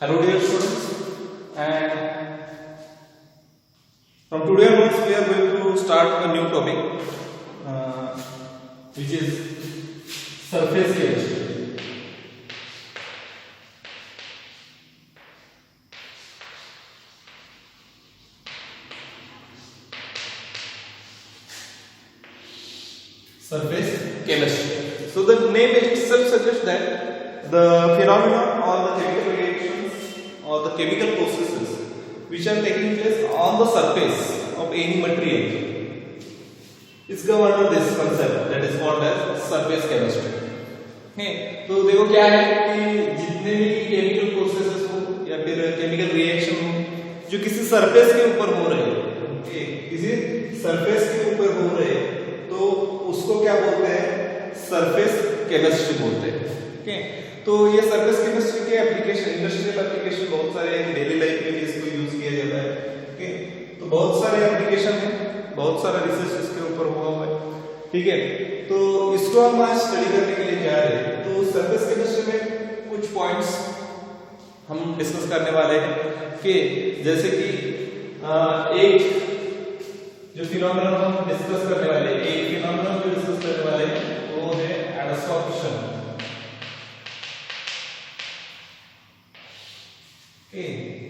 Hello dear students, and from today onwards we are going to start a new topic which is surface chemistry. Surface chemistry. So the name itself suggests that the phenomenon or the chemical reactions or the chemical processes which are taking place on the surface of any material is covered under this concept that is called as surface chemistry. तो देखो क्या है कि जितने भी chemical processes हो या फिर केमिकल रिएक्शन हो जो किसी सरफेस के ऊपर हो रहे हैं, किसी सरफेस के ऊपर हो रहे हैं, तो उसको क्या बोलते हैं? सरफेस केमिस्ट्री बोलते हैं. ओके, तो ये सरफेस केमिस्ट्री के एप्लीकेशन, इंडस्ट्रियल एप्लीकेशन बहुत सारे हैं, डेली लाइफ में भी इसको यूज किया जाता है. ओके, तो बहुत सारे एप्लीकेशन है, बहुत सारा रिसर्च इसके ऊपर हुआ है. ठीक है, तो इसको हम आज स्टडी करने के लिए जा रहे हैं. तो सरफेस केमिस्ट्री में कुछ पॉइंट्स हम डिस्कस करने वाले हैं कि जैसे कि एक जो फिनोमेनन हम डिस्कस करने वाले हैं, एक फिनोमेनन जो डिस्कस करने वाले हैं वो है adsorption. Okay,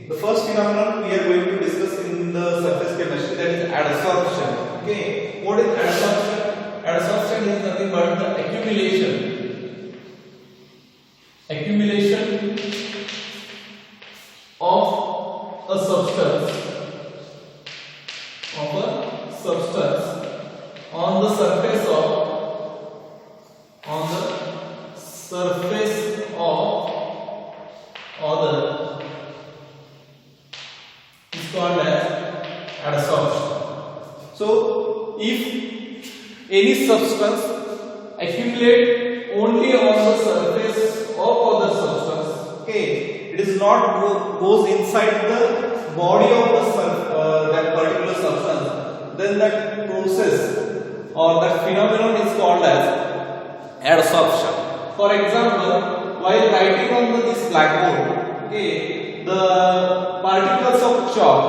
the first phenomenon we are going to discuss in the surface chemistry, that is adsorption. Okay, what is adsorption? Adsorption is nothing but the accumulation of a substance on the surface of other is called as adsorption. So if any substance accumulate only on the surface of other substance, okay, it is not goes inside the body of the that particular substance, then that process or that phenomenon is called as adsorption. For example, while writing on this blackboard, okay, the particles of chalk,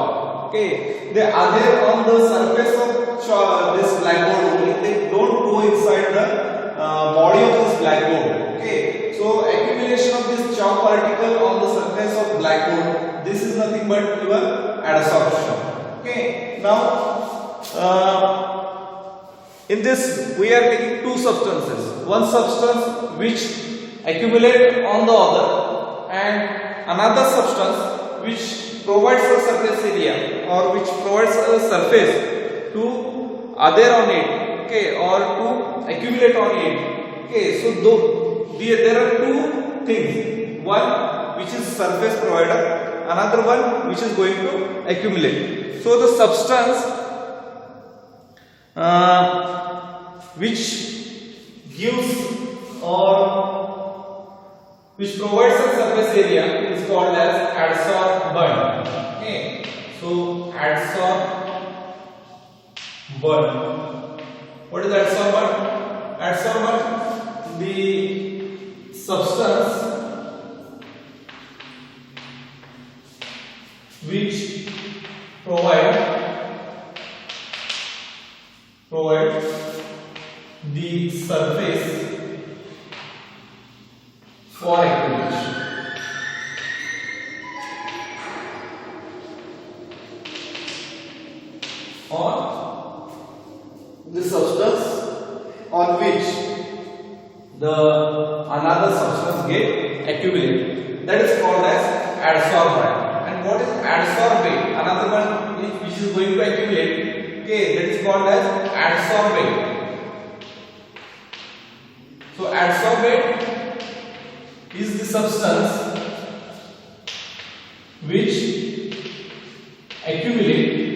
okay, they are there on the surface of chalk, this blackboard only. They don't go inside the body of this blackboard. Okay, so accumulation of this chalk particle on the surface of blackboard, this is nothing but your adsorption. Okay, now in this we are taking two substances. One substance which accumulate on the other, and another substance which provides a surface area or which provides a surface to adhere on it, okay, or to accumulate on it. Okay, so there are two things. One which is surface provider, another one which is going to accumulate. So the substance which gives or which provides a surface area is called as adsorbent. Okay, so adsorbent. What is adsorbent? Adsorbent, the substance which provide the surface for accumulation. Or the substance on which the another substance get accumulated, that is called as adsorbent. And what is adsorbate? Another one which is going to accumulate, okay, that is called as adsorbate. So adsorbate is the substance which accumulate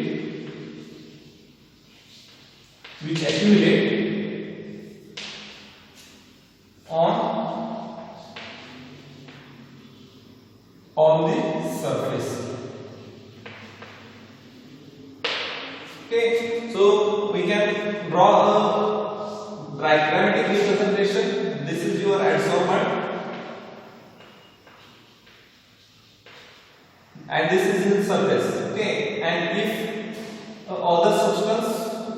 on the surface. Okay, so we can draw a diagrammatic representation. This is your adsorbent. and this is the surface. Okay, and if other substance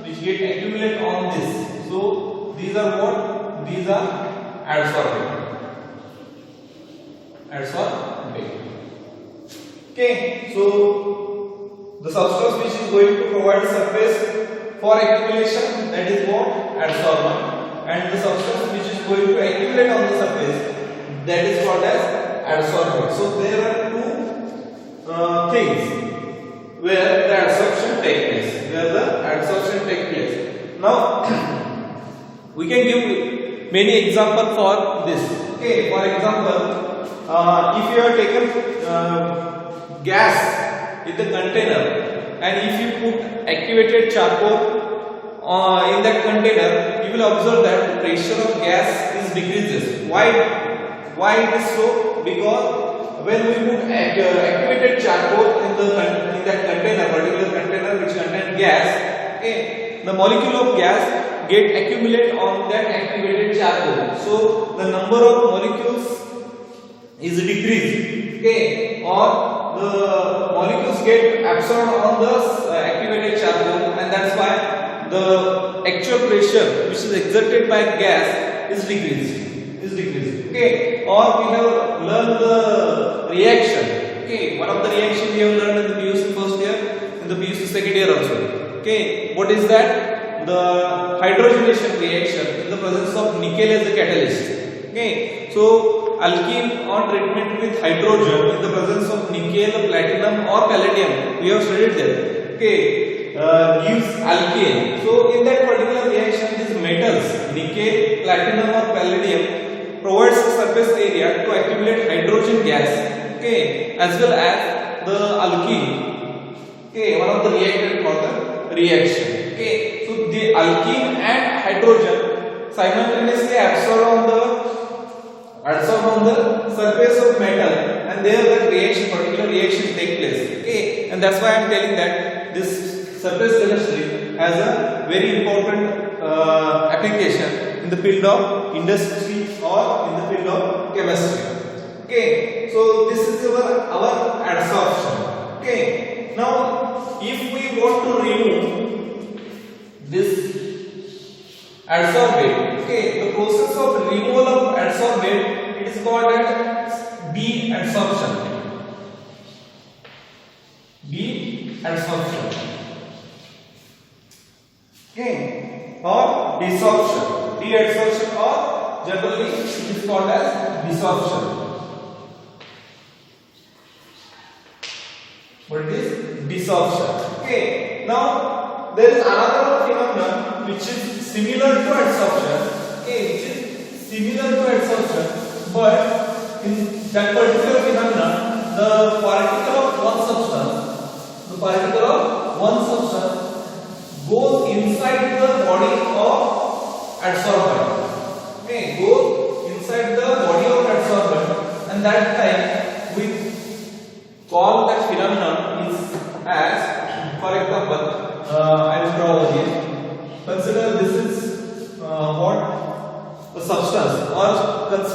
which get accumulate on this, so these are what? These are adsorbate. Okay, so the substance which is going to provide surface for accumulation, that is what? Adsorbent, and the substance which is going to accumulate on the surface, that is called as adsorbate. So there are two things where the adsorption take place. Now we can give many examples for this. Okay, for example, if you have taken gas in the container and if you put activated charcoal in that container, you will observe that the pressure of gas is decreases. Why it is so? Because when we put activated charcoal in that container, particular container which contains gas, okay, the molecule of gas get accumulate on that activated charcoal. So the number of molecules is decreased, okay, or the molecules get absorbed on the activated charcoal, and that's why the actual pressure which is exerted by gas is decreased. Okay, or we have learned the reaction. Okay, one of the reaction we have learned in the PUC first year, in the PUC second year also. Okay, what is that? The hydrogenation reaction in the presence of nickel as a catalyst. Okay, so alkene on treatment with hydrogen in the presence of nickel, platinum or palladium, we have studied that. Okay, gives alkane. So in that particular reaction, these metals, nickel, platinum or palladium, provides a surface area to accumulate hydrogen gas, okay, as well as the alkene. Okay, one of the reactant for the reaction. Okay, so the alkene and hydrogen simultaneously absorb on the surface of metal, and there the reaction, particular reaction take place. Okay, and that's why I am telling that this surface chemistry has a very important application in the field of industry or in the field of chemistry. Okay, so this is our adsorption. Okay, now if we want to remove this adsorbate, okay, the process of removal of adsorbate, it is called as deadsorption. Okay, or desorption. Deadsorption, or generally it is called as desorption. What is desorption? Okay, now there is another phenomenon which is similar to adsorption. Okay, which is similar to adsorption, but in that particular phenomenon, the particle of one substance goes inside the body of adsorbent. Okay, goes inside the body of adsorbent, and that time we call that phenomenon is as, for example, I will draw over here. Consider this is what? The substance, or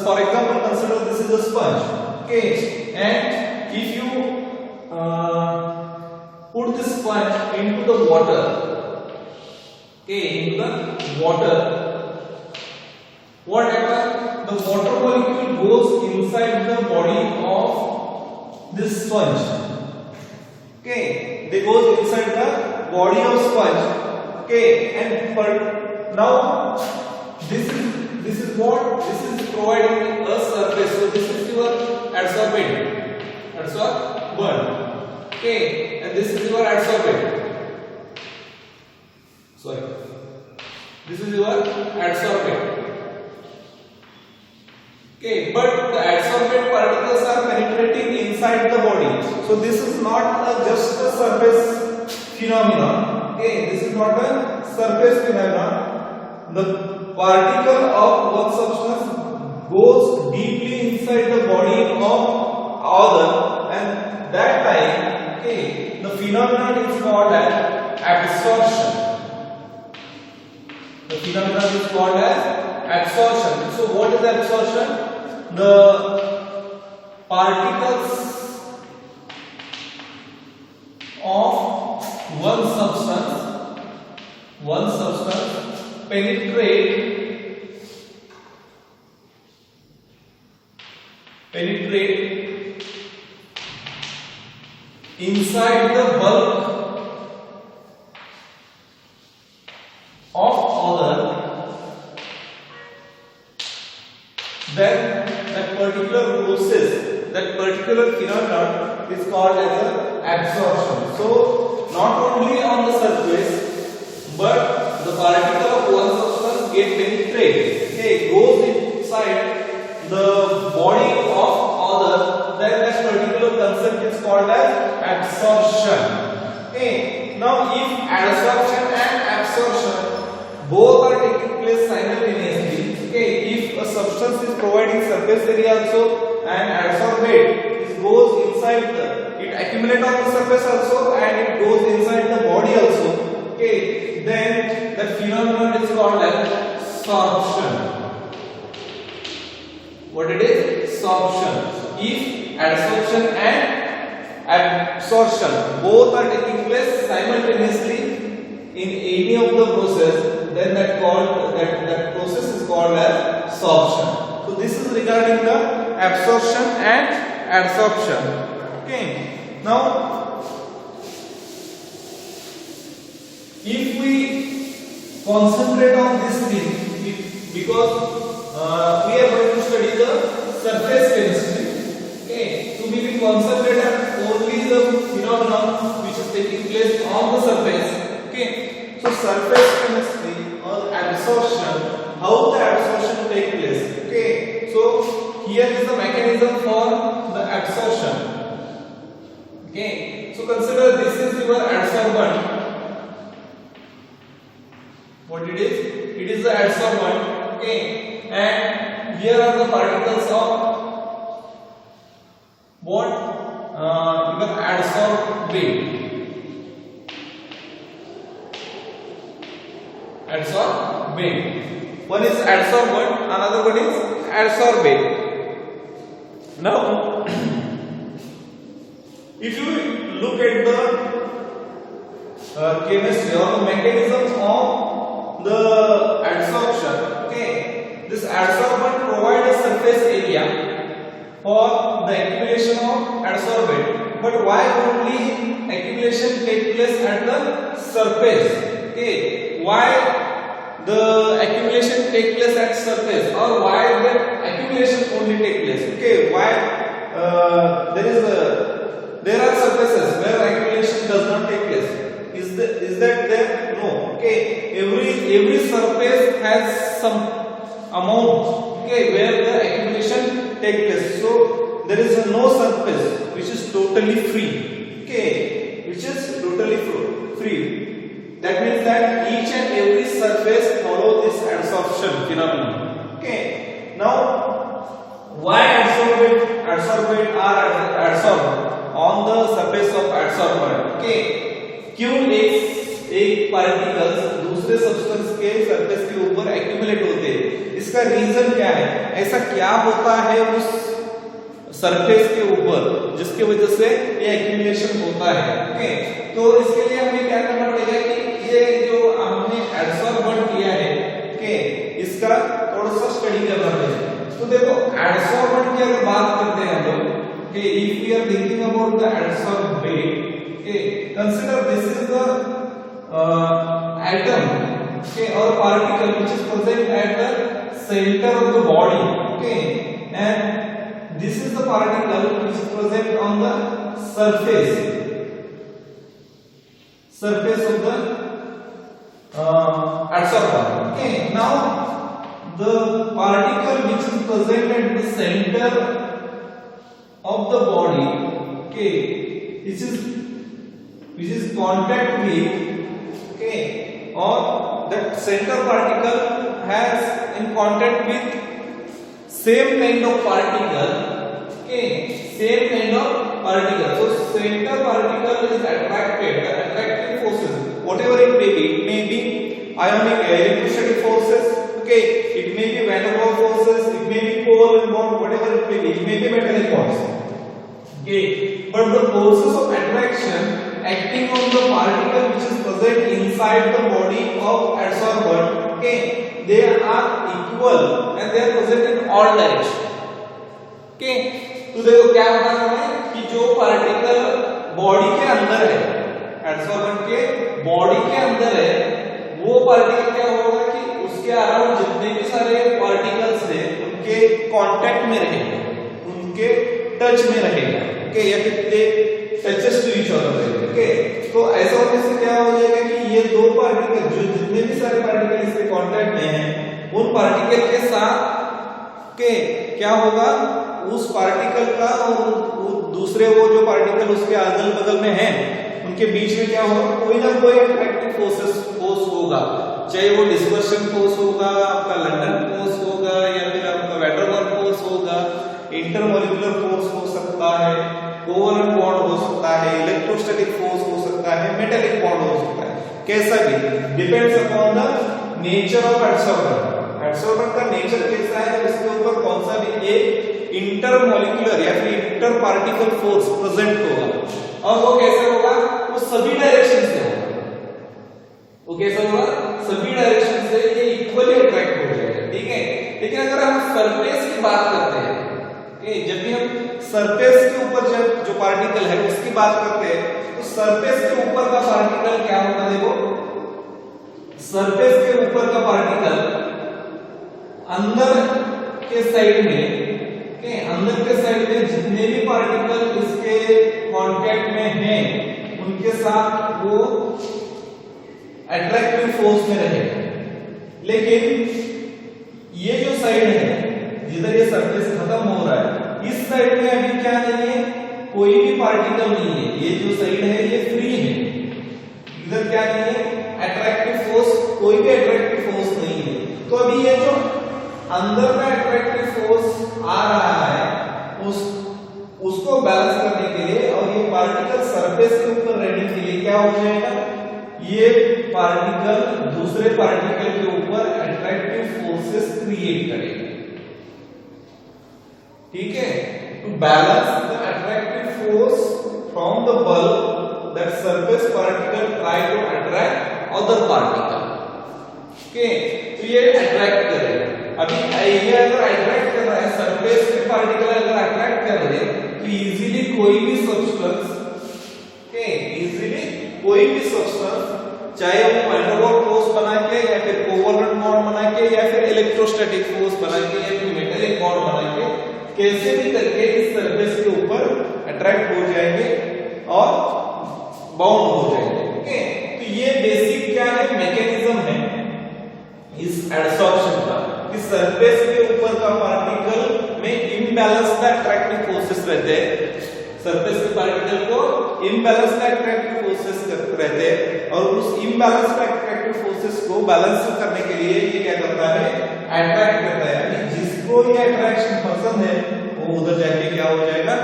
for example, consider this is a sponge. Okay, and if you put this sponge into the water, okay, into the water, what happens? The water molecule goes inside the body of this sponge. Okay, they go inside the body of sponge. Okay, and for now this is what? This is providing a surface. So this is your adsorbent. Okay, and this is your adsorbent. Sorry, this is your adsorbent. Okay, but the adsorbent particles are penetrating inside the body. So this is not just a surface phenomenon. Okay, this is not a surface phenomenon. The particle of one substance goes deeply inside the body of other, and that time, okay, the phenomenon is called as absorption. The phenomenon is called as absorption. So what is absorption? The particles one substance penetrate inside the bulk of other, then that particular process, that particular phenomenon is called as an absorption. So not only on the surface, but the particle of one substance get penetrate, okay, goes inside the body of other, then that particular concept is called as absorption. Okay, now if adsorption and absorption both are taking place simultaneously, okay, if a substance is providing surface area also and adsorbate, it goes inside it accumulates on the surface also and it goes inside the body also, okay, then that phenomenon is called as sorption. What it is? Sorption. If adsorption and absorption both are taking place simultaneously in any of the process, then that process is called as sorption. So this is regarding the absorption and adsorption. Okay. Now, if we concentrate on this thing, because we are going to study the surface chemistry. Okay, so we will concentrate on only the phenomenon which is taking place on the surface. Okay, so surface chemistry or absorption, how the absorption take place. Okay, so here is the mechanism for the absorption. Okay, so consider this is your adsorbent. What it is? It is the adsorbent. Okay, and here are the particles of what? Even adsorbate. Adsorbate. One is adsorbent, another one is adsorbate. Now, if you look at the chemistry or the mechanism of the adsorption, okay, this adsorbent provides a surface area for the accumulation of adsorbate. But why only accumulation take place at the surface? Okay, why the accumulation take place at surface, or why the accumulation only take place? Okay, why there are surfaces where accumulation does not take place? Is that there? No. Okay, every surface has some amount, okay, where the accumulation take place. So there is no surface which is totally free, okay, which is totally free. That means that each and every surface follow this adsorption phenomenon. Okay, now why adsorbate are adsorbed on the surface of adsorbent? Okay, क्यों एक particles दूसरे substance के surface के ऊपर accumulate होते हैं? इसका reason क्या है? ऐसा क्या होता है उस सरफेस के ऊपर जिसके वजह से ये एक्यूमुलेशन होता है? ओके, तो इसके लिए हमें क्या करना पड़ेगा कि ये जो हमने एडसॉर्बेंट किया है, ओके, इसका थोड़ा सा स्टडी करना पड़ेगा. तो देखो एडसॉर्बेंट की अगर बात करते हैं हम लोग, okay, if we are thinking about the adsorbate, okay, consider this is the atom, okay, or particle which is present at the center of the body, okay, and this is the particle which is present on the surface of the adsorbent. Okay, now the particle which is present at the center of the body, okay, which is contact with, okay, or that center particle has in contact with same kind of particle, okay, same kind of particle. So center particle is attracted, the attractive forces, whatever it may be ionic electrostatic forces, okay, it may be van der Waals forces, it may be covalent bond, whatever it may be metallic bonds, okay, but the forces of attraction acting on the particle which is present inside the body of adsorbent, okay, they are equal and they are present in all direction, okay। तो देखो क्या बताना हमें कि जो particle body के अंदर है, एडसॉर्बेंट के बॉडी के अंदर है, वो पार्टिकल क्या होगा कि उसके अराउंड जितने भी सारे पार्टिकल्स हैं उनके कांटेक्ट में रहेगा, उनके टच में रहेगा, ओके, या कितने टचेस टू ईच अदर रहेगा, ओके। तो ऐसा होने से क्या हो जाएगा कि ये दो पार्टिकल जो जितने भी सारे पार्टिकल इसके कांटेक्ट में हैं उन पार्टिकल के साथ के क्या होगा, उस पार्टिकल का और दूसरे वो जो पार्टिकल उसके अगल बगल में है उनके बीच में क्या होगा, कोई ना कोई अट्रैक्टिव फोर्स होगा, चाहे वो डिस्पर्शन फोर्स होगा, आपका लंडन फोर्स होगा, या फिर आपका वैन फोर्स होगा, इंटरमोलिकुलर फोर्स हो सकता है, कोवलेंट बॉन्ड हो सकता है, इलेक्ट्रोस्टैटिक फोर्स हो सकता है, मेटालिक बॉन्ड हो सकता है, कैसा भी depends upon the nature of adsorbent. Adsorbent का नेचर कैसा है, इसके ऊपर कौन सा भी एक इंटरमोलिकुलर या फिर इंटर पार्टिकल फोर्स प्रेजेंट होगा, और वो कैसे होगा, वो सभी डायरेक्शन से होगा, वो कैसा होगा, सभी डायरेक्शन से ये इक्वली अट्रैक्ट हो जाएगा, ठीक है। लेकिन अगर हम सरफेस की बात करते हैं, जब भी हम सरफेस के ऊपर जब जो पार्टिकल है उसकी बात करते हैं, तो सरफेस के ऊपर का पार्टिकल क्या होगा, देखो सरफेस के ऊपर का पार्टिकल अंदर के साइड में, अंदर के साइड में जितने भी पार्टिकल इसके कांटेक्ट में हैं उनके साथ वो अट्रैक्टिव फोर्स में रहेगा। लेकिन ये जो साइड है जिधर ये सरफेस खत्म हो रहा है, इस साइड में अभी क्या नहीं है, कोई भी पार्टिकल नहीं है, ये जो साइड है ये फ्री है, इधर क्या नहीं है, अट्रैक्टिव फोर्स, कोई भी अट्रैक्टिव फोर्स नहीं है। तो अभी ये जो अंदर में अट्रैक्टिव फोर्स आ रहा है उसको बैलेंस करने के लिए और ये पार्टिकल सरफेस के ऊपर रहने के लिए क्या हो जाएगा, ये पार्टिकल दूसरे पार्टिकल के ऊपर अट्रैक्टिव फोर्सेस क्रिएट करेगा, ठीक है। To balance the attractive force from the bulk that surface particle try to attract other particle, okay. तो ये अट्रैक्ट करेगा, अभी ये अगर अट्रैक्ट कर रहा है, सरफेस के पार्टिकल अगर अट्रैक्ट कर रहे हैं तो इजीली कोई भी सब्सटेंस, ओके, इजीली कोई भी सब्सटेंस, चाहे वो वैन डेर वाल्स फोर्स बना के या फिर कोवलेंट बॉन्ड बना के या फिर इलेक्ट्रोस्टैटिक फोर्स बना के या फिर मेटालिक बॉन्ड बना के, कैसे भी करके इस सरफेस के ऊपर अट्रैक्ट हो जाएंगे और बाउंड हो जाएंगे, ओके। तो ये बेसिक क्या है, मैकेनिज्म है इस एडसॉर्प्शन का, इस सरफेस के ऊपर का पार्टिकल में इम्बैलेंस्ड अट्रैक्टिव फोर्सेस रहते हैं, सरफेस के पार्टिकल को इम्बैलेंस्ड अट्रैक्टिव फोर्सेस रहते हैं, और उस इम्बैलेंस्ड अट्रैक्टिव फोर्सेस को बैलेंस करने के लिए ये क्या करता है, अट्रैक्ट करता है, यानी जिसको ये अट्रैक्शन पसंद है वो उधर जाके क्या हो जाएगा,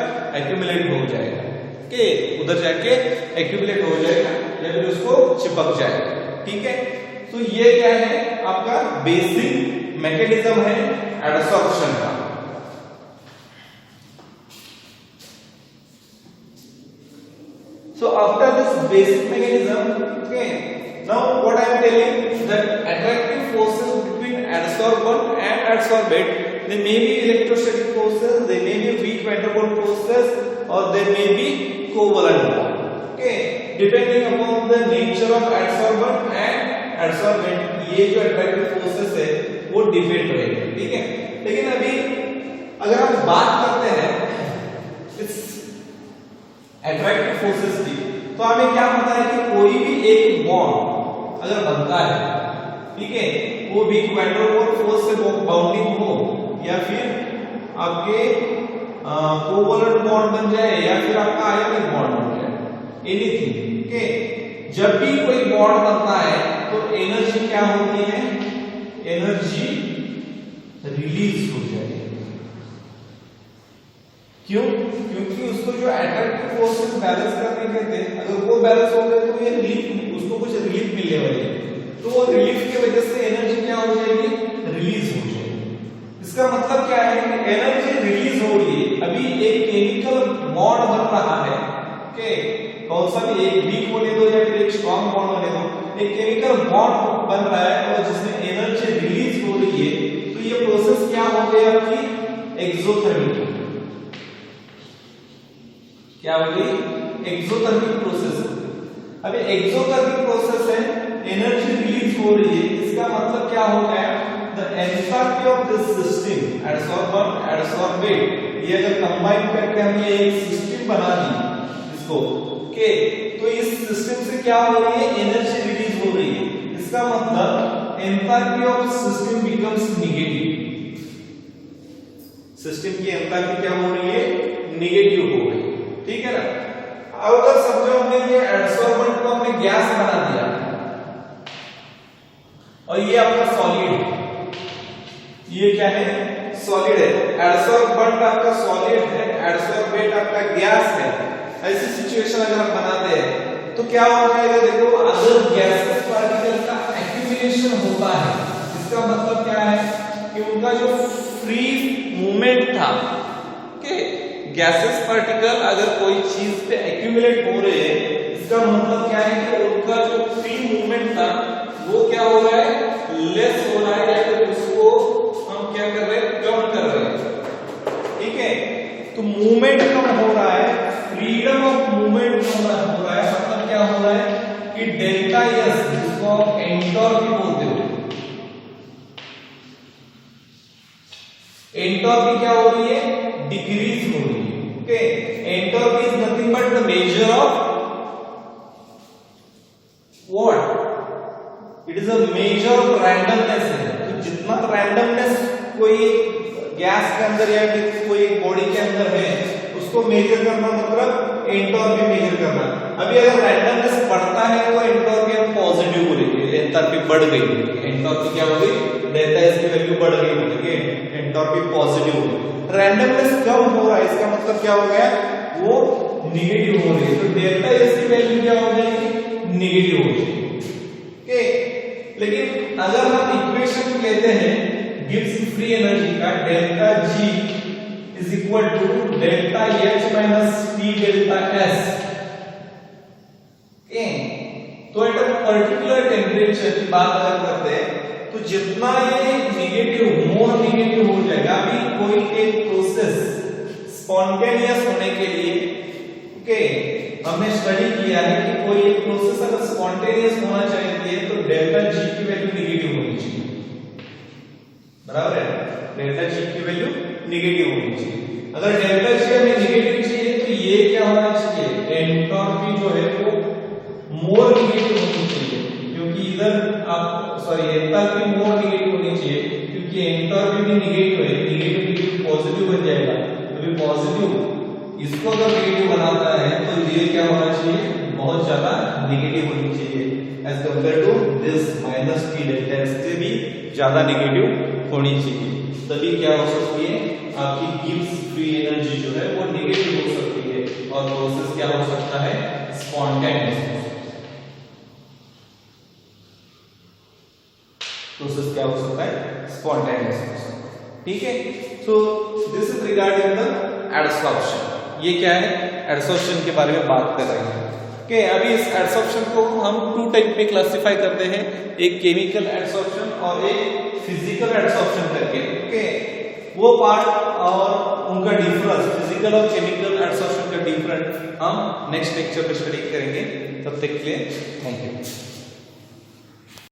एक्यूमुलेट हो जाएगा, ओके, उधर जाके एक्यूमुलेट हो जाएगा या फिर उसको चिपक जाएगा, ठीक है। तो ये क्या है, आपका बेसिक मैकेनिज्म है एडसॉर्प्शन का। So after this basic mechanism, okay, now what I am telling that attractive forces between adsorbent and adsorbate, they may be electrostatic forces, they may be weak van der Waals forces, or they may be covalent bond, okay, depending upon the nature of adsorbent and adsorbate, ये जो attractive forces है वो depend रहेगा, ठीक है। लेकिन अभी अगर हम बात करते हैं इस अट्रैक्टिव फोर्सेस की, तो हमें क्या पता है कि कोई भी एक बॉन्ड अगर बनता है, ठीक है, वो weak van der Waals force से बाउंडिंग हो या फिर आपके कोवलेंट बॉन्ड बन जाए या फिर आपका आयोनिक बॉन्ड बन जाए, एनीथिंग, ओके। जब भी कोई बॉन्ड बनता है तो एनर्जी क्या होती है, एनर्जी रिलीज हो जाएगी, क्यों, क्योंकि उसको जो अट्रैक्टिव फोर्सेस बैलेंस करने के थे, अगर वो बैलेंस हो गए तो ये रिलीफ, उसको कुछ रिलीफ मिलने वाली है, तो वो रिलीफ की वजह से एनर्जी क्या हो जाएगी, रिलीज हो जाएगी। इसका मतलब क्या है कि एनर्जी रिलीज हो रही है, अभी एक केमिकल बॉन्ड बन रहा है, ओके, कौन सा भी एक वीक होने दो या फिर एक स्ट्रॉन्ग बॉन्ड होने दो, एक केमिकल बॉन्ड बन रहा है और जिसमें एनर्जी रिलीज हो रही है, तो ये प्रोसेस क्या हो गई आपकी एक्सोथर्मिक। क्या हो गई एक्सोथर्मिक प्रोसेस। अभी एक्सोथर्मिक प्रोसेस है, एनर्जी रिलीज हो रही है, इसका मतलब क्या हो गया, the enthalpy of this system adsorbent adsorbate, ये अगर कंबाइन करके हमने एक सिस्टम बना दी इसको, ओके, तो इस सिस्टम से क्या हो रही है, एनर्जी रिलीज हो रही है, इसका मतलब enthalpy of system becomes negative, system की एंथैल्पी क्या हो रही है, नेगेटिव हो गई, ठीक है ना। अब अगर समझो हमने ये एडसॉर्बेंट को हमने गैस बना दिया और ये आपका सॉलिड है, ये क्या है, सॉलिड है, एडसॉर्बेंट आपका सॉलिड है, एडसॉर्बेट आपका गैस है, ऐसी सिचुएशन अगर हम बनाते हैं तो क्या हो जाएगा, देखो अगर गैसेस पार्टिकल का एक्यूमुलेशन होता है, इसका मतलब क्या है कि उनका जो फ्री मूवमेंट था, ओके, गैसेस पार्टिकल अगर कोई चीज पे एक्यूमुलेट हो रहे हैं, इसका मतलब क्या है कि उनका जो फ्री मूवमेंट था वो क्या हो रहा है, लेस हो रहा है, या फिर उसको हम क्या कर रहे हैं, कम कर रहे हैं, ठीक है। तो मूवमेंट कम हो रहा है, फ्रीडम ऑफ मूवमेंट हो रहा है, मतलब क्या हो रहा है कि डेल्टा एस, जिसको आप एंटैल्पी बोलते हो, एंटैल्पी क्या हो रही है, डिक्रीज हो रही है, okay. Enthalpy is nothing but the measure of what, it is a measure of randomness है। तो जितना रैंडमनेस कोई गैस के अंदर या फिर कोई बॉडी के अंदर है, उसको मेजर करना मतलब एंटैल्पी मेजर करना। अभी अगर रैंडमनेस बढ़ता है तो एंटैल्पी हम पॉजिटिव बोलेंगे, एंटैल्पी बढ़ गई, एंटैल्पी क्या हो गई, डेल्टा एस की वैल्यू बढ़ गई, ठीक है, एंटैल्पी पॉजिटिव हो गई। रैंडमनेस कम हो रहा है, इसका मतलब क्या हो गया, वो नेगेटिव हो रही है, तो डेल्टा एस की वैल्यू क्या हो जाएगी, नेगेटिव हो जाएगी, ओके। लेकिन अगर हम इक्वेशन लेते हैं गिब्स फ्री एनर्जी का, delta G is equal to delta H minus T delta S, तो एट अ पर्टिकुलर टेम्परेचर की बात अगर करते हैं तो जितना ये नेगेटिव मोर नेगेटिव हो जाएगा, अभी कोई एक प्रोसेस स्पॉन्टेनियस होने के लिए, ओके, हमने स्टडी किया है कि कोई एक प्रोसेस अगर स्पॉन्टेनियस होना चाहिए तो डेल्टा जी की वैल्यू नेगेटिव होनी चाहिए, बराबर है, डेल्टा जी की वैल्यू नेगेटिव होनी चाहिए। अगर डेल्टा जी हमें नेगेटिव चाहिए तो ये क्या होना चाहिए, एंटैल्पी जो है वो मोर नेगेटिव होनी चाहिए, क्योंकि इधर आप एंथैल्पी मोर नेगेटिव होनी चाहिए, क्योंकि एंथैल्पी भी नेगेटिव है, नेगेटिव पॉजिटिव बन जाएगा, तो पॉजिटिव इसको अगर नेगेटिव बनाता है तो ये क्या होना चाहिए, बहुत ज्यादा नेगेटिव होनी चाहिए as compared to this minus T delta S से भी ज्यादा नेगेटिव होनी चाहिए, तभी क्या हो सकती है, आपकी गिब्स फ्री एनर्जी जो है वो नेगेटिव हो सकती है और प्रोसेस क्या हो सकता है, स्पॉन्टेनियस प्रोसेस क्या हो सकता है, स्पॉन्टेनियस, ठीक है। So this is regarding the adsorption. ये क्या है, एडसॉर्प्शन के बारे में बात कर रहे हैं, ओके। अभी इस एडसॉर्प्शन को हम टू टाइप में क्लासिफाई करते हैं, एक केमिकल एडसॉर्प्शन और एक फिजिकल एडसॉर्प्शन करके, ओके। वो पार्ट और उनका डिफरेंस, फिजिकल और केमिकल एडसॉर्प्शन का डिफरेंस हम नेक्स्ट लेक्चर में स्टडी करेंगे। तब तक के लिए थैंक यू।